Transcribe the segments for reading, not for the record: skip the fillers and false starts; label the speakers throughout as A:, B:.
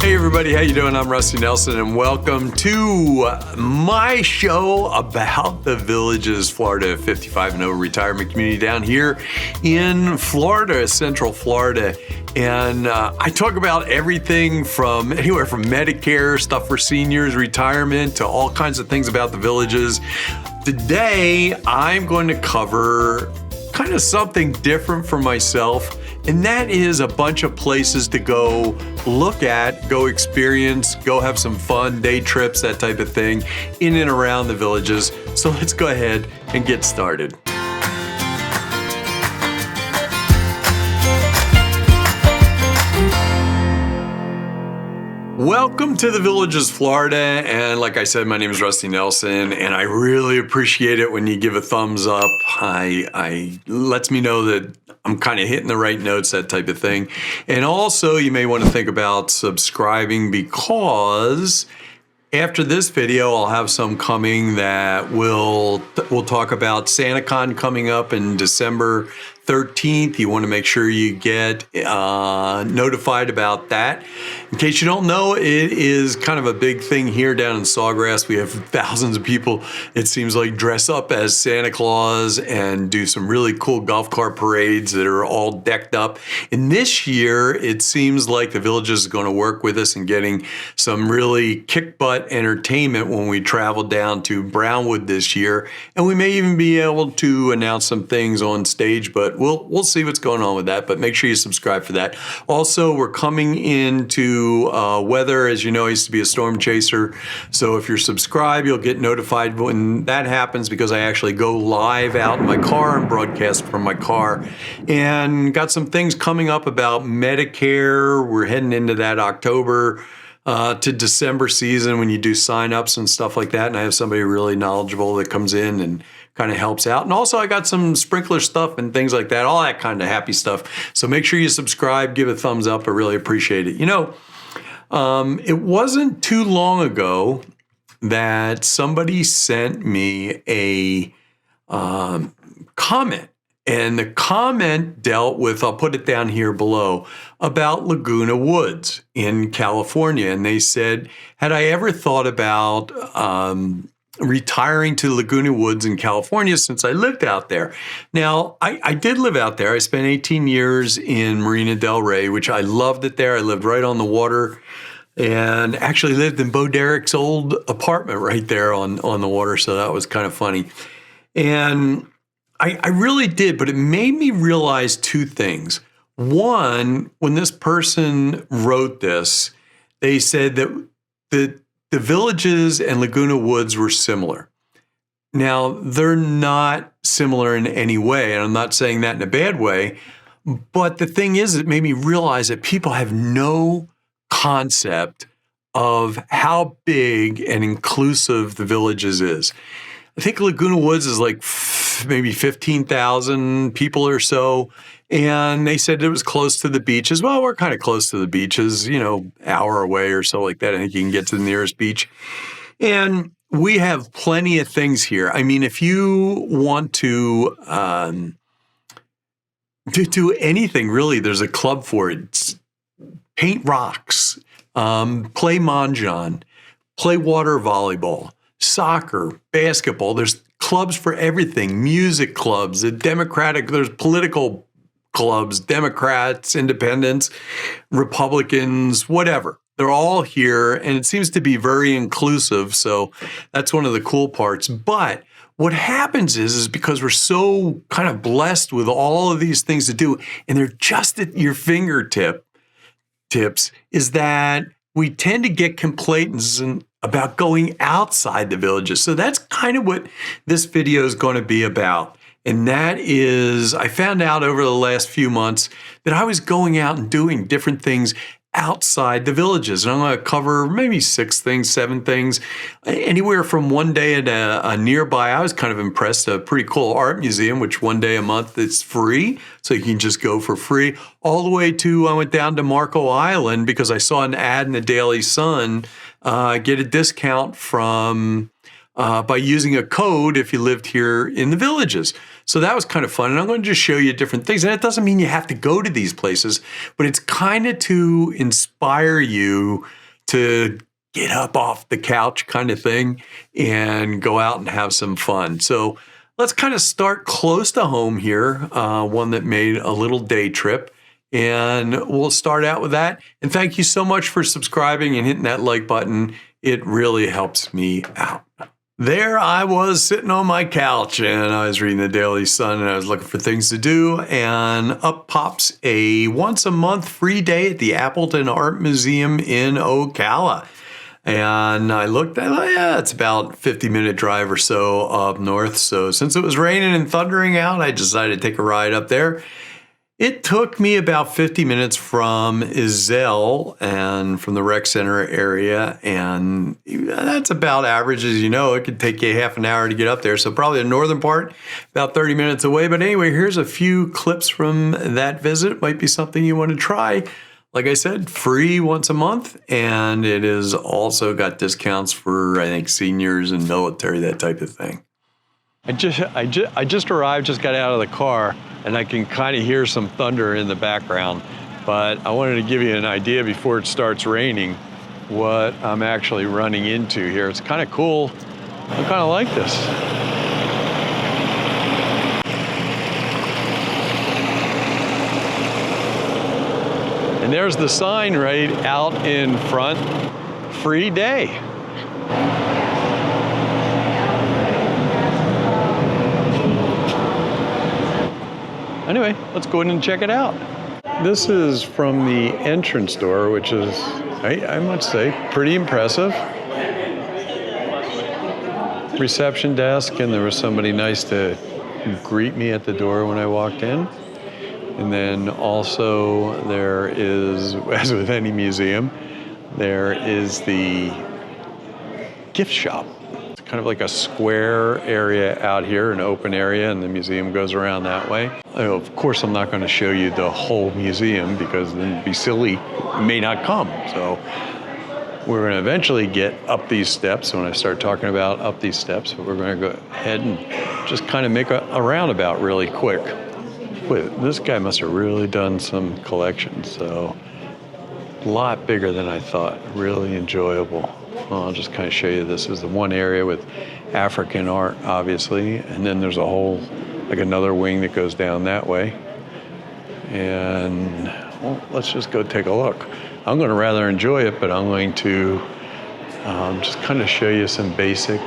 A: Hey everybody, how you doing? I'm Rusty Nelson and welcome to my show about the Villages, Florida 55 and over retirement community down here in Florida, Central Florida. And I talk about everything from anywhere from Medicare, stuff for seniors, retirement, to all kinds of things about the Villages. Today, I'm going to cover kind of something different for myself. And that is a bunch of places to go look at, go experience, go have some fun, day trips, that type of thing, in and around the Villages. So let's go ahead and get started. Welcome to the Villages, Florida. And like I said, my name is Rusty Nelson, and I really appreciate it when you give a thumbs up. I lets me know that I'm kind of hitting the right notes, that type of thing. And also, you may want to think about subscribing, because after this video, I'll have some coming that we'll talk about SantaCon coming up in December 13th. You want to make sure you get notified about that. In case you don't know, it is kind of a big thing here down in Sawgrass. We have thousands of people, it seems like, dress up as Santa Claus and do some really cool golf cart parades that are all decked up. And this year, it seems like the Villages is going to work with us in getting some really kick-butt entertainment when we travel down to Brownwood this year. And we may even be able to announce some things on stage, but we'll see what's going on with that. But make sure you subscribe for that. Also, we're coming into weather. As you know, I used to be a storm chaser. So if you're subscribed, you'll get notified when that happens, because I actually go live out in my car and broadcast from my car. And got some things coming up about Medicare. We're heading into that October to December season when you do signups and stuff like that. And I have somebody really knowledgeable that comes in and kind of helps out. And also I got some sprinkler stuff and things like that, all that kind of happy stuff. So make sure you subscribe, give a thumbs up. I really appreciate it. You know, it wasn't too long ago that somebody sent me a comment. And the comment dealt with, I'll put it down here below, about Laguna Woods in California. And they said, had I ever thought about retiring to Laguna Woods in California since I lived out there? Now, I did live out there. I spent 18 years in Marina Del Rey, which I loved it there. I lived right on the water and actually lived in Bo Derek's old apartment right there on the water. So that was kind of funny. And I really did, but it made me realize two things. One, when this person wrote this, they said that the Villages and Laguna Woods were similar. Now, they're not similar in any way, and I'm not saying that in a bad way, but the thing is, it made me realize that people have no concept of how big and inclusive the Villages is. I think Laguna Woods is like maybe 15,000 people or so. And they said it was close to the beaches. Well, we're kind of close to the beaches, you know, hour away or so like that. I think you can get to the nearest beach. And we have plenty of things here. I mean, if you want to do anything, really, there's a club for it. It's paint rocks, play mahjong, play water volleyball, soccer, basketball. There's clubs for everything. Music clubs, there's political clubs, Democrats, independents, Republicans, whatever. They're all here, and it seems to be very inclusive. So that's one of the cool parts. But what happens is because we're so kind of blessed with all of these things to do, and they're just at your fingertips, is that we tend to get complacent about going outside the Villages. So that's kind of what this video is going to be about. And that is, I found out over the last few months that I was going out and doing different things outside the Villages. And I'm going to cover maybe 6 things, 7 things, anywhere from one day at a nearby. I was kind of impressed, a pretty cool art museum, which one day a month it's free. So you can just go for free, all the way to, I went down to Marco Island because I saw an ad in the Daily Sun, get a discount from by using a code if you lived here in the Villages. So that was kind of fun. And I'm going to just show you different things. And it doesn't mean you have to go to these places, but it's kind of to inspire you to get up off the couch kind of thing and go out and have some fun. So let's kind of start close to home here, one that made a little day trip. And we'll start out with that. And thank you so much for subscribing and hitting that like button. It really helps me out. There I was sitting on my couch and I was reading the Daily Sun and I was looking for things to do, and up pops a once a month free day at the Appleton Art Museum in Ocala. And I looked at it, yeah, it's about a 50-minute drive or so up north. So since it was raining and thundering out, I decided to take a ride up there. It took me about 50 minutes from Isel and from the rec center area, and that's about average. As you know, it could take you half an hour to get up there. So probably the northern part, about 30 minutes away. But anyway, here's a few clips from that visit. It might be something you want to try. Like I said, free once a month, and it is also got discounts for, I think, seniors and military, that type of thing. I just arrived, just got out of the car, and I can kind of hear some thunder in the background, but I wanted to give you an idea before it starts raining what I'm actually running into here. It's kind of cool. I kind of like this. And there's the sign right out in front, free day. Anyway, let's go in and check it out. This is from the entrance door, which is, I must say, pretty impressive. Reception desk, and there was somebody nice to greet me at the door when I walked in. And then also there is, as with any museum, there is the gift shop. It's kind of like a square area out here, an open area, and the museum goes around that way. Of course, I'm not going to show you the whole museum because then it'd be silly. You may not come. So we're going to eventually get up these steps. When I start talking about up these steps, we're going to go ahead and just kind of make a roundabout really quick. Wait, this guy must have really done some collections, so a lot bigger than I thought, really enjoyable. Well, I'll just kind of show you, this is the one area with African art, obviously, and then there's a whole, like another wing that goes down that way. And well, let's just go take a look. I'm going to rather enjoy it, but I'm going to just kind of show you some basic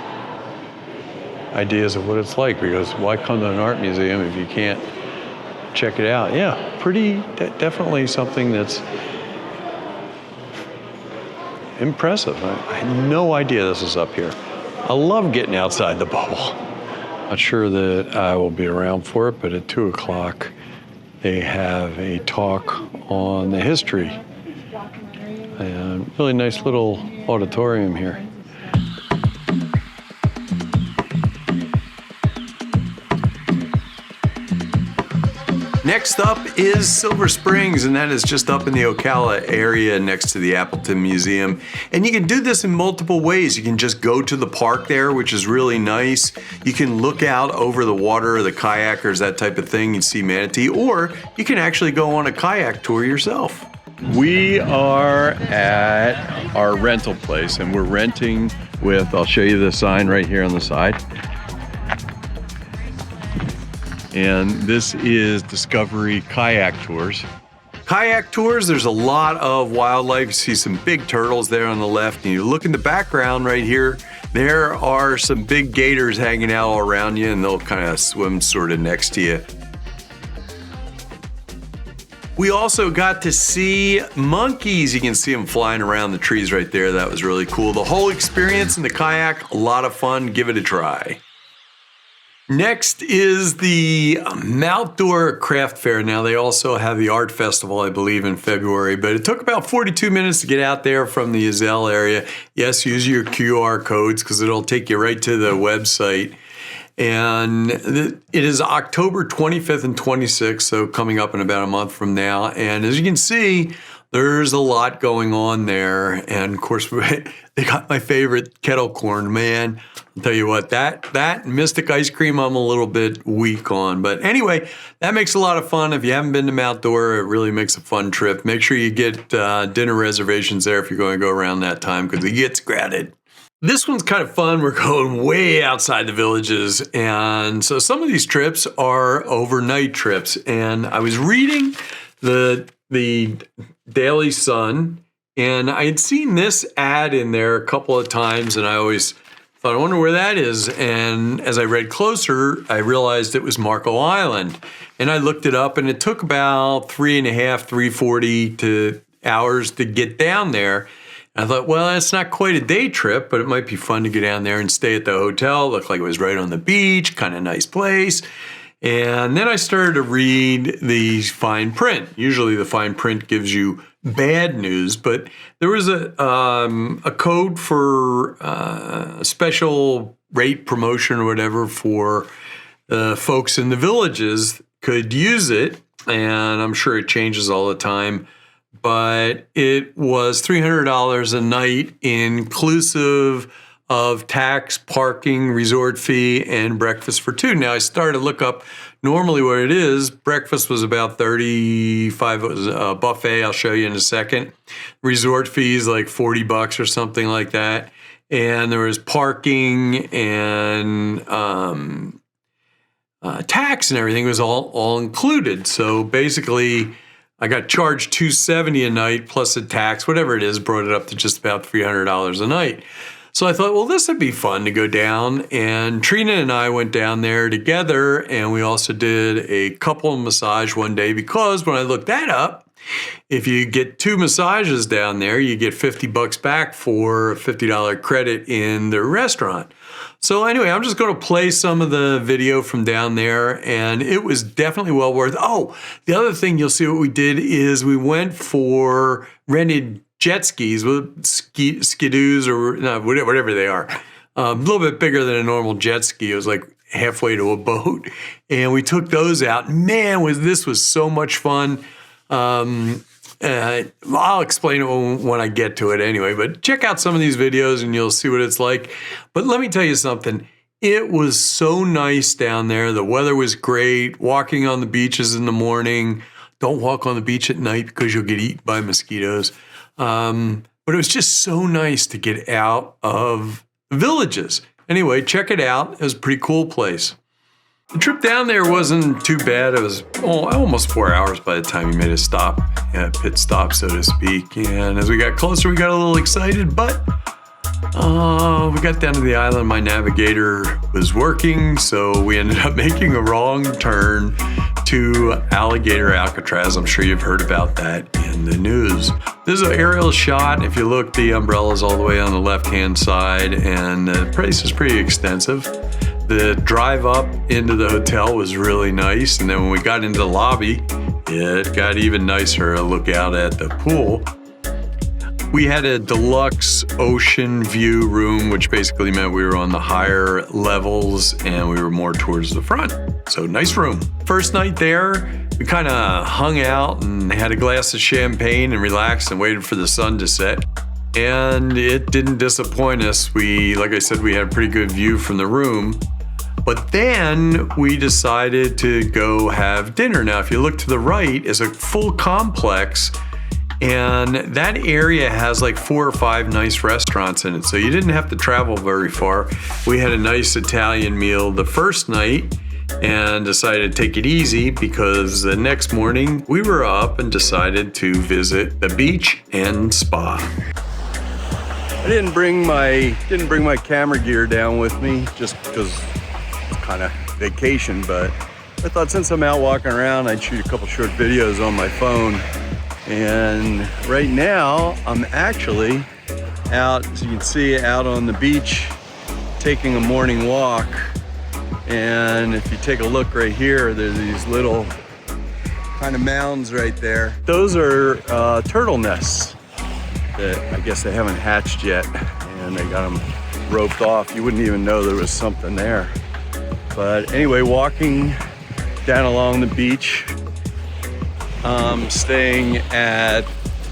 A: ideas of what it's like, because why come to an art museum if you can't check it out? Yeah, definitely something that's impressive. I had no idea this was up here. I love getting outside the bubble. Not sure that I will be around for it, but at 2 o'clock they have a talk on the history. And really nice little auditorium here. Next up is Silver Springs, and that is just up in the Ocala area next to the Appleton Museum. And you can do this in multiple ways. You can just go to the park there, which is really nice. You can look out over the water, the kayakers, that type of thing, and see manatee, or you can actually go on a kayak tour yourself. We are at our rental place, and we're renting with, I'll show you the sign right here on the side. And this is Discovery Kayak Tours. Kayak tours, there's a lot of wildlife. You see some big turtles there on the left, and you look in the background right here, there are some big gators hanging out all around you, and they'll kind of swim sort of next to you. We also got to see monkeys. You can see them flying around the trees right there. That was really cool. The whole experience in the kayak, a lot of fun. Give it a try. Next is the Outdoor Craft Fair. Now, they also have the Art Festival, I believe, in February, but it took about 42 minutes to get out there from the Isel area. Yes, use your QR codes because it'll take you right to the website. And it is October 25th and 26th, so coming up in about a month from now. And as you can see, there's a lot going on there. And of course, they got my favorite kettle corn, man. I'll tell you what, that Mystic ice cream, I'm a little bit weak on. But anyway, that makes a lot of fun. If you haven't been to Mount Dora, it really makes a fun trip. Make sure you get dinner reservations there if you're going to go around that time, because it gets crowded. This one's kind of fun. We're going way outside the villages. And so some of these trips are overnight trips. And I was reading the Daily Sun, and I had seen this ad in there a couple of times, and I always thought, I wonder where that is. And as I read closer, I realized it was Marco Island. And I looked it up, and it took about 3.40 hours to get down there. I thought, well, it's not quite a day trip, but it might be fun to get down there and stay at the hotel. It looked like it was right on the beach, kind of nice place. And then I started to read the fine print. Usually the fine print gives you bad news, but there was a code for a special rate promotion or whatever for folks in the villages could use it. And I'm sure it changes all the time. But it was $300 a night, inclusive of tax, parking, resort fee, and breakfast for two. Now, I started to look up normally what it is. Breakfast was about $35. It was a buffet. I'll show you in a second. Resort fees like $40 or something like that. And there was parking and tax and everything was all included. So basically, I got charged $270 a night plus a tax, whatever it is, brought it up to just about $300 a night. So I thought, well, this would be fun to go down. And Trina and I went down there together, and we also did a couple massage one day, because when I looked that up, if you get 2 massages down there, you get $50 back for a $50 credit in the restaurant. So anyway, I'm just going to play some of the video from down there, and it was definitely well worth it. Oh, the other thing you'll see what we did is we went for rented jet skis with skidoos or whatever they are. A little bit bigger than a normal jet ski. It was like halfway to a boat, and we took those out. Man, this was so much fun. I'll explain it when I get to it anyway, but check out some of these videos and you'll see what it's like. But let me tell you something. It was so nice down there. The weather was great. Walking on the beaches in the morning. Don't walk on the beach at night because you'll get eaten by mosquitoes. But it was just so nice to get out of the villages. Anyway, check it out. It was a pretty cool place. The trip down there wasn't too bad. It was almost 4 hours by the time we made a stop, pit stop, so to speak. And as we got closer, we got a little excited, but we got down to the island. My navigator was working, so we ended up making a wrong turn to Alligator Alcatraz. I'm sure you've heard about that in the news. This is an aerial shot. If you look, the umbrella's all the way on the left-hand side, and the place is pretty extensive. The drive up into the hotel was really nice, and then when we got into the lobby, it got even nicer. A look out at the pool. We had a deluxe ocean view room, which basically meant we were on the higher levels and we were more towards the front. So nice room. First night there, we kind of hung out and had a glass of champagne and relaxed and waited for the sun to set. And it didn't disappoint us. Like I said, we had a pretty good view from the room. But then we decided to go have dinner. Now, if you look to the right, is a full complex, and that area has like 4 or 5 nice restaurants in it. So you didn't have to travel very far. We had a nice Italian meal the first night and decided to take it easy because the next morning we were up and decided to visit the beach and spa. I didn't bring my camera gear down with me just because it's kind of vacation, but I thought since I'm out walking around, I'd shoot a couple short videos on my phone. And right now, I'm actually out, as you can see, out on the beach, taking a morning walk. And if you take a look right here, there's these little kind of mounds right there. Those are turtle nests that I guess they haven't hatched yet, and they got them roped off. You wouldn't even know there was something there. But anyway, walking down along the beach, staying at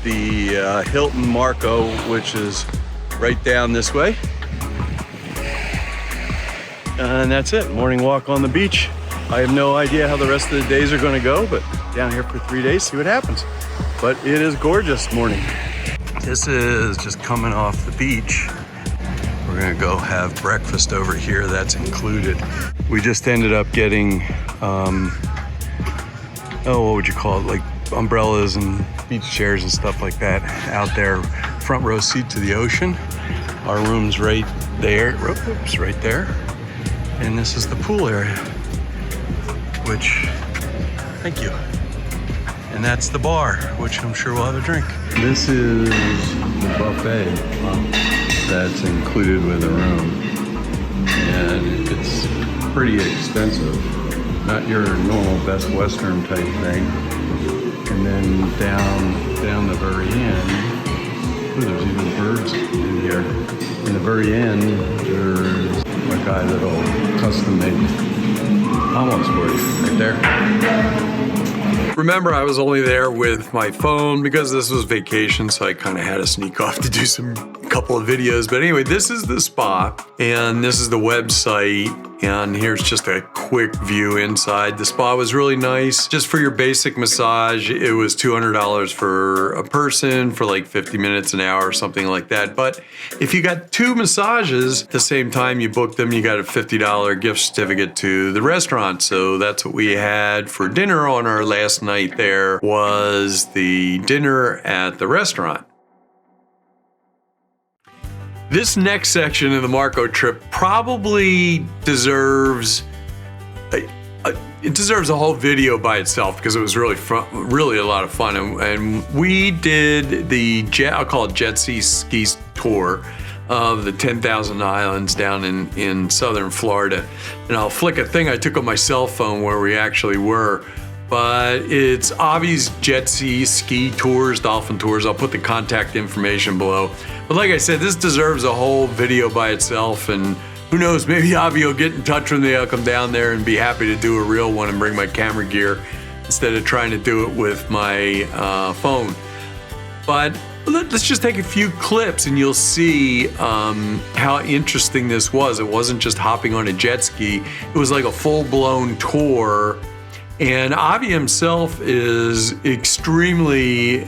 A: the Hilton Marco, which is right down this way. And that's it, morning walk on the beach. I have no idea how the rest of the days are gonna go, but down here for 3 days, see what happens. But it is gorgeous morning. This is just coming off the beach. We're gonna go have breakfast over here, that's included. We just ended up getting, what would you call it? Like umbrellas and beach chairs and stuff like that out there. Front row seat to the ocean. Our room's right there, oops, right there. And this is the pool area, which, thank you. And that's the bar, which I'm sure we'll have a drink. This is the buffet that's included with the room. And it's pretty expensive. Not your normal Best Western type thing. And then down the very end, there's even birds in here. In the very end, there's a guy that'll custom make omelets for you, right there. Remember, I was only there with my phone because this was vacation, so I kind of had to sneak off to do a couple of videos. But anyway, this is the spa, and this is the website, and here's just a quick view inside. The spa was really nice. Just for your basic massage, it was $200 for a person for like 50 minutes, an hour, or something like that. But if you got 2 massages at the same time you booked them, you got a $50 gift certificate to the restaurant. So that's what we had for dinner on our last night there, was the dinner at the restaurant. This next section of the Marco trip probably deserves a whole video by itself because it was really fun, really a lot of fun. And we did the I'll call it jet ski tour of the 10,000 islands down in southern Florida. And I'll flick a thing I took on my cell phone where we actually were. But it's Avi's jet ski tours, Dolphin tours. I'll put the contact information below. But like I said, this deserves a whole video by itself, and who knows, maybe Avi will get in touch with me. I'll come down there and be happy to do a real one and bring my camera gear instead of trying to do it with my phone. But let's just take a few clips and you'll see how interesting this was. It wasn't just hopping on a jet ski. It was like a full-blown tour. And Avi himself is extremely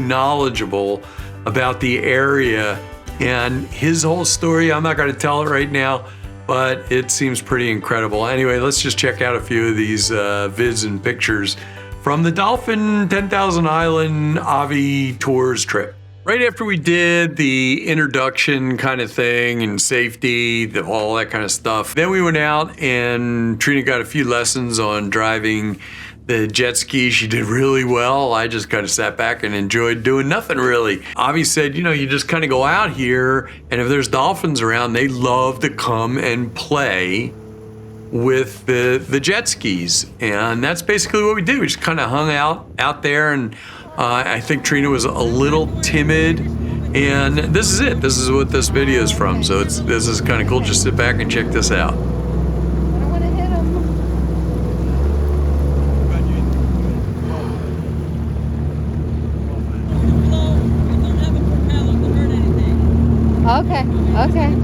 A: knowledgeable about the area, and his whole story, I'm not going to tell it right now, but it seems pretty incredible. Anyway, let's just check out a few of these vids and pictures from the Dolphin 10,000 Island Avi Tours trip. Right after we did the introduction kind of thing and safety, all that kind of stuff, then we went out and Trina got a few lessons on driving the jet ski. She did really well. I just kind of sat back and enjoyed doing nothing really. Avi said, you know, you just kind of go out here, and if there's dolphins around, they love to come and play with the jet skis. And that's basically what we did. We just kind of hung out there, and I think Trina was a little timid, and this is it. This is what this video is from. So this is kind of cool. Just sit back and check this out.
B: I don't want to hit him. Okay, okay.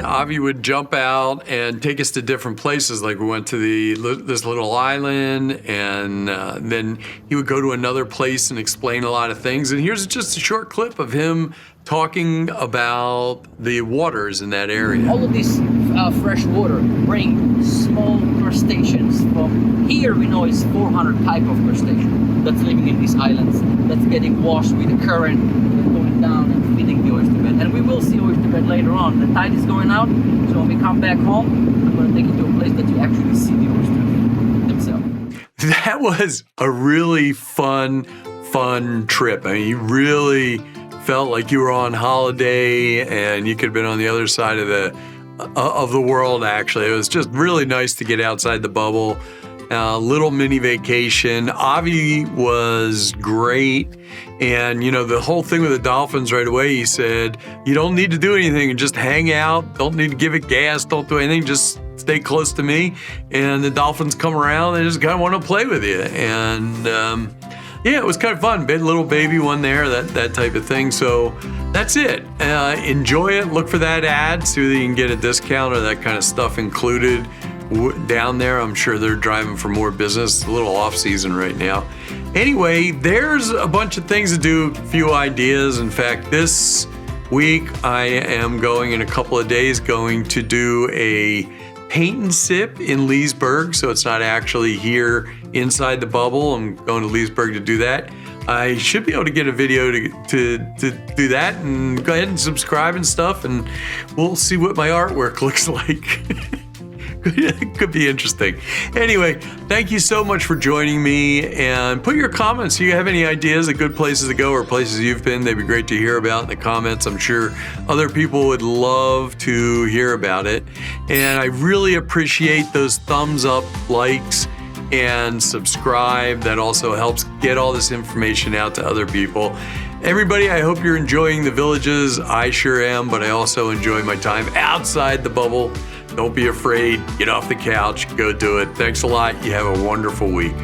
A: Avi would jump out and take us to different places. Like we went to this little island, and then he would go to another place and explain a lot of things. And here's just a short clip of him talking about the waters in that area.
C: All of this fresh water bring small crustaceans from here. We know it's 400 type of crustacean. that's living in these islands, that's getting washed with the current, that's going down and feeding the oyster bed. And we will see oyster bed later on. The tide is going out, so when we come back home, I'm going to take you to a place that you actually see the oysters themselves.
A: That was a really fun trip. I mean, you really felt like you were on holiday and you could have been on the other side of the world, actually. It was just really nice to get outside the bubble. Little mini vacation. Avi was great. And, you know, the whole thing with the Dolphins right away, he said, you don't need to do anything and just hang out. Don't need to give it gas. Don't do anything. Just stay close to me. And the Dolphins come around. They just kind of want to play with you. And, yeah, it was kind of fun. Little baby one there, that type of thing. So that's it. Enjoy it. Look for that ad. See whether you can get a discount or that kind of stuff included down there. I'm sure they're driving for more business. It's a little off season right now. Anyway, there's a bunch of things to do, a few ideas. In fact, this week I am going in a couple of days going to do a paint and sip in Leesburg. So it's not actually here inside the bubble. I'm going to Leesburg to do that. I should be able to get a video to do that, and go ahead and subscribe and stuff, and we'll see what my artwork looks like. It could be interesting. Anyway, thank you so much for joining me, and put your comments. Do you have any ideas of good places to go or places you've been? They'd be great to hear about in the comments. I'm sure other people would love to hear about it. And I really appreciate those thumbs up, likes, and subscribe. That also helps get all this information out to other people. Everybody, I hope you're enjoying the villages. I sure am, but I also enjoy my time outside the bubble. Don't be afraid. Get off the couch. Go do it. Thanks a lot. You have a wonderful week.